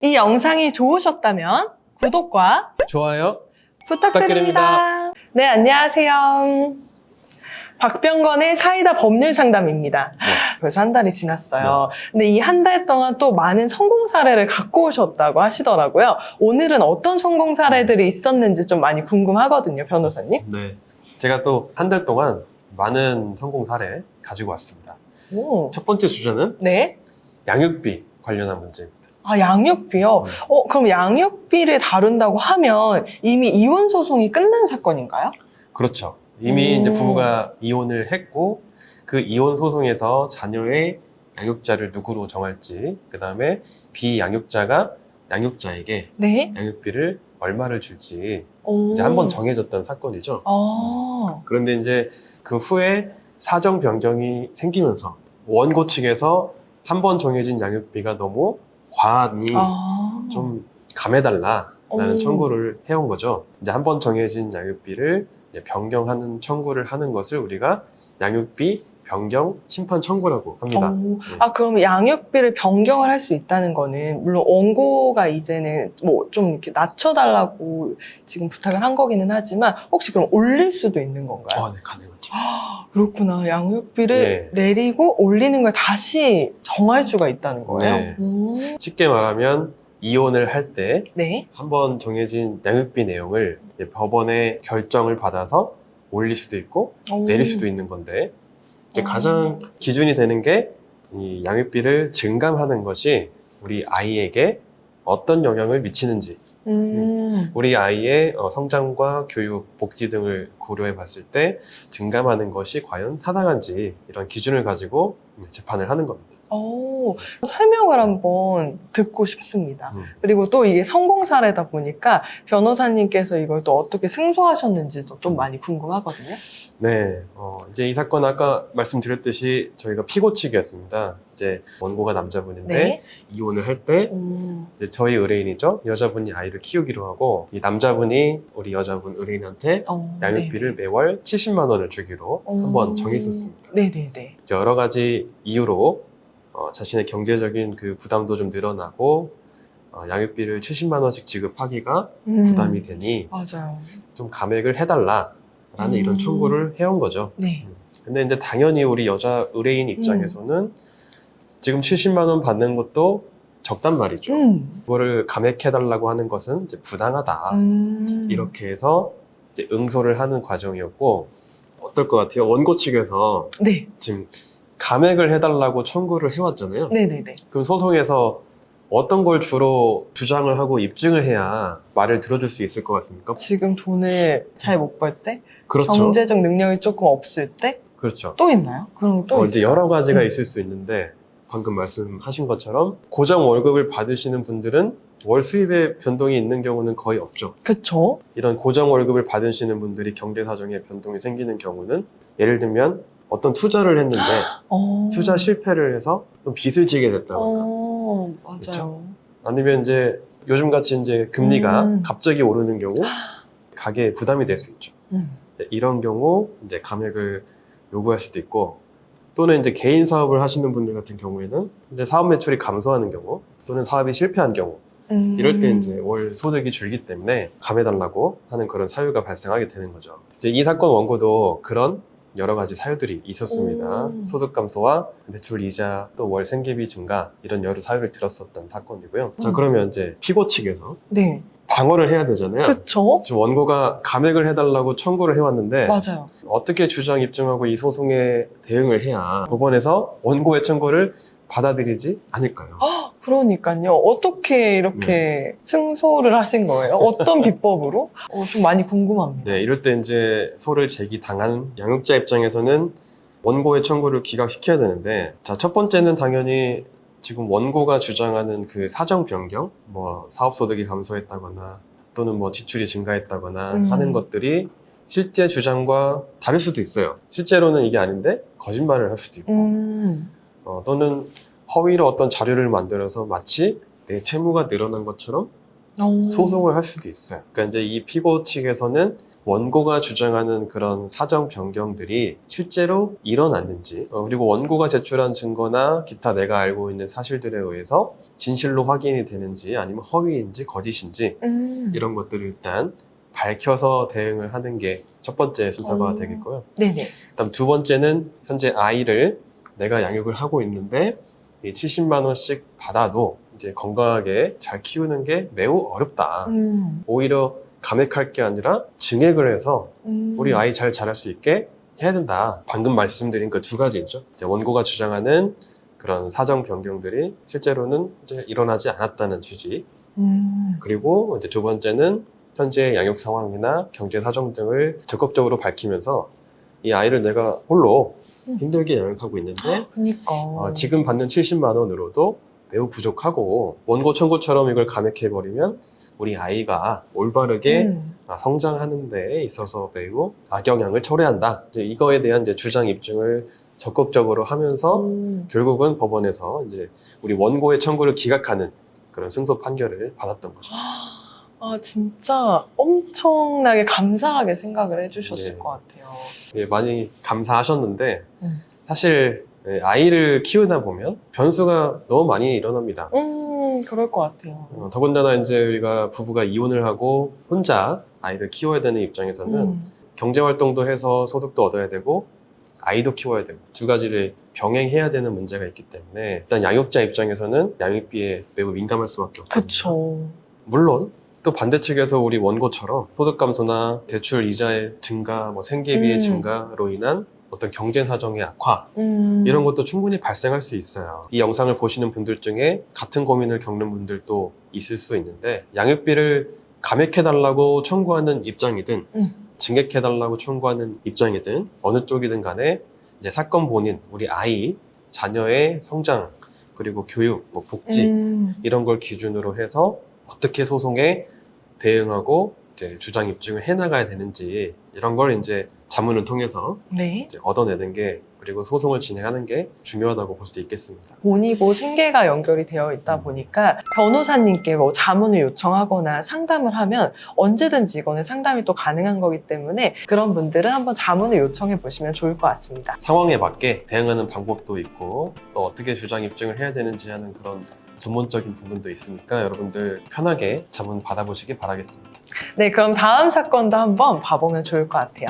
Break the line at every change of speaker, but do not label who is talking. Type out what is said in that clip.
이 영상이 좋으셨다면 구독과
좋아요
부탁드립니다. 네, 안녕하세요. 박병건의 사이다 법률 상담입니다.
네.
벌써 한 달이 지났어요. 근데 이 한 달 동안 또 많은 성공 사례를 갖고 오셨다고 하시더라고요. 오늘은 어떤 성공 사례들이 있었는지 좀 많이 궁금하거든요, 변호사님.
네, 제가 또 한 달 동안 많은 성공 사례 가지고 왔습니다.
오.
첫 번째 주제는
네.
양육비 관련한 문제입니다.
아, 양육비요? 그럼 양육비를 다룬다고 하면 이미 이혼 소송이 끝난 사건인가요?
그렇죠. 이미 이제 부부가 이혼을 했고 그 이혼 소송에서 자녀의 양육자를 누구로 정할지, 그 다음에 비양육자가 양육자에게
네.
양육비를 얼마를 줄지
오.
이제 한번 정해졌던 사건이죠.
아.
그런데 이제 그 후에 사정 변경이 생기면서 원고 측에서 한 번 정해진 양육비가 너무 과하니
아.
좀 감해달라라는
오.
청구를 해온 거죠. 이제 한 번 정해진 양육비를 이제 변경하는 청구를 하는 것을 우리가 양육비 변경 심판 청구라고 합니다.
오. 아, 그럼 양육비를 변경을 할 수 있다는 거는 물론 원고가 이제는 뭐 좀 이렇게 낮춰달라고 지금 부탁을 한 거기는 하지만 혹시 그럼 올릴 수도 있는 건가요?
네, 가능하죠.
그렇구나. 양육비를
네.
내리고 올리는 걸 다시 정할 수가 있다는 거예요?
네. 쉽게 말하면 이혼을 할 때
네.
한 번 정해진 양육비 내용을 이제 법원의 결정을 받아서 올릴 수도 있고 내릴 수도 있는 건데 이제 가장 기준이 되는 게 이 양육비를 증감하는 것이 우리 아이에게 어떤 영향을 미치는지, 우리 아이의 성장과 교육, 복지 등을 고려해 봤을 때 증감하는 것이 과연 타당한지 이런 기준을 가지고 재판을 하는 겁니다.
설명을 한번 듣고 싶습니다. 그리고 또 이게 성공 사례다 보니까 변호사님께서 이걸 또 어떻게 승소하셨는지도 좀 많이 궁금하거든요.
네, 이제 이 사건 아까 말씀드렸듯이 저희가 피고 측이었습니다. 이제 원고가 남자분인데
네.
이혼을 할 때 저희 의뢰인이죠. 여자분이 아이를 키우기로 하고 이 남자분이 우리 여자분 의뢰인한테 양육비를 매월 70만 원을 주기로 한번 정했었습니다.
네네네.
여러 가지 이유로 자신의 경제적인 그 부담도 좀 늘어나고 양육비를 70만 원씩 지급하기가 부담이 되니
맞아요.
좀 감액을 해달라라는 이런 청구를 해온 거죠.
네.
근데 이제 당연히 우리 여자 의뢰인 입장에서는 지금 70만 원 받는 것도 적단 말이죠. 그거를 감액해달라고 하는 것은 이제 부당하다. 이렇게 해서 이제 응소를 하는 과정이었고, 어떨 것 같아요? 원고 측에서
네.
지금 감액을 해달라고 청구를 해왔잖아요.
네네네.
그럼 소송에서 어떤 걸 주로 주장을 하고 입증을 해야 말을 들어줄 수 있을 것 같습니까?
지금 돈을 잘 못 벌 때?
그렇죠.
경제적 능력이 조금 없을 때?
그렇죠.
또 있나요? 그럼 또
이제
있을까요?
여러 가지가 있을 수 있는데 방금 말씀하신 것처럼 고정 월급을 받으시는 분들은 월 수입에 변동이 있는 경우는 거의 없죠.
그쵸.
이런 고정 월급을 받으시는 분들이 경제 사정에 변동이 생기는 경우는 예를 들면 어떤 투자를 했는데 투자 실패를 해서 좀 빚을 지게 됐다거나
맞아요.
그쵸? 아니면 이제 요즘같이 이제 금리가 갑자기 오르는 경우 가계에 부담이 될 수 있죠. 이런 경우 이제 감액을 요구할 수도 있고, 또는 이제 개인 사업을 하시는 분들 같은 경우에는 이제 사업 매출이 감소하는 경우 또는 사업이 실패한 경우 이럴 때 이제 월 소득이 줄기 때문에 감해달라고 하는 그런 사유가 발생하게 되는 거죠. 이제 이 사건 원고도 그런 여러 가지 사유들이 있었습니다. 소득 감소와 대출 이자 또 월 생계비 증가 이런 여러 사유를 들었었던 사건이고요. 자, 그러면 이제 피고 측에서
네.
방어를 해야 되잖아요.
그쵸.
지금 원고가 감액을 해달라고 청구를 해왔는데
맞아요.
어떻게 주장 입증하고 이 소송에 대응을 해야 법원에서 원고의 청구를 받아들이지 않을까요?
그러니까요. 어떻게 이렇게 승소를 하신 거예요? 어떤 비법으로? 좀 많이 궁금합니다.
네, 이럴 때 이제 소를 제기당한 양육자 입장에서는 원고의 청구를 기각시켜야 되는데, 자, 첫 번째는 당연히 지금 원고가 주장하는 그 사정 변경, 뭐 사업소득이 감소했다거나 또는 뭐 지출이 증가했다거나 하는 것들이 실제 주장과 다를 수도 있어요. 실제로는 이게 아닌데 거짓말을 할 수도 있고, 또는 허위로 어떤 자료를 만들어서 마치 내 채무가 늘어난 것처럼 소송을 할 수도 있어요. 그러니까 이제 이 피고 측에서는 원고가 주장하는 그런 사정 변경들이 실제로 일어났는지, 그리고 원고가 제출한 증거나 기타 내가 알고 있는 사실들에 의해서 진실로 확인이 되는지 아니면 허위인지 거짓인지 이런 것들을 일단 밝혀서 대응을 하는 게 첫 번째 순서가 되겠고요.
네네.
그다음 두 번째는 현재 아이를 내가 양육을 하고 있는데 이 70만 원씩 받아도 이제 건강하게 잘 키우는 게 매우 어렵다. 오히려 감액할 게 아니라 증액을 해서 우리 아이 잘 자랄 수 있게 해야 된다. 방금 말씀드린 그 두 가지죠. 이제 원고가 주장하는 그런 사정 변경들이 실제로는 이제 일어나지 않았다는 취지. 그리고 이제 두 번째는 현재 양육 상황이나 경제 사정 등을 적극적으로 밝히면서 이 아이를 내가 홀로 힘들게 양육하고 있는데
그러니까.
지금 받는 70만 원으로도 매우 부족하고 원고 청구처럼 이걸 감액해버리면 우리 아이가 올바르게 성장하는 데 있어서 매우 악영향을 초래한다. 이제 이거에 대한 이제 주장 입증을 적극적으로 하면서 결국은 법원에서 이제 우리 원고의 청구를 기각하는 그런 승소 판결을 받았던 거죠.
아, 진짜 엄청나게 감사하게 생각을 해주셨을
네.
것 같아요.
예, 많이 감사하셨는데 사실 아이를 키우다 보면 변수가 너무 많이 일어납니다.
그럴 것 같아요.
더군다나 이제 우리가 부부가 이혼을 하고 혼자 아이를 키워야 되는 입장에서는 경제 활동도 해서 소득도 얻어야 되고 아이도 키워야 되고 두 가지를 병행해야 되는 문제가 있기 때문에 일단 양육자 입장에서는 양육비에 매우 민감할 수밖에 없거든요.
그쵸.
물론 또 반대측에서 우리 원고처럼 소득 감소나 대출 이자의 증가, 뭐 생계비의 증가로 인한 어떤 경제 사정의 악화 이런 것도 충분히 발생할 수 있어요. 이 영상을 보시는 분들 중에 같은 고민을 겪는 분들도 있을 수 있는데 양육비를 감액해달라고 청구하는 입장이든 증액해달라고 청구하는 입장이든 어느 쪽이든 간에 이제 사건 본인, 우리 아이, 자녀의 성장 그리고 교육, 뭐 복지 이런 걸 기준으로 해서 어떻게 소송에 대응하고 이제 주장 입증을 해나가야 되는지 이런 걸 이제 자문을 통해서
네.
이제 얻어내는 게 그리고 소송을 진행하는 게 중요하다고 볼 수 있겠습니다.
본이고 생계가 연결이 되어 있다 보니까 변호사님께 뭐 자문을 요청하거나 상담을 하면 언제든지 이거는 상담이 또 가능한 거기 때문에 그런 분들은 한번 자문을 요청해 보시면 좋을 것 같습니다.
상황에 맞게 대응하는 방법도 있고 또 어떻게 주장 입증을 해야 되는지 하는 그런 전문적인 부분도 있으니까 여러분들 편하게 자문 받아보시기 바라겠습니다.
네, 그럼 다음 사건도 한번 봐보면 좋을 것 같아요.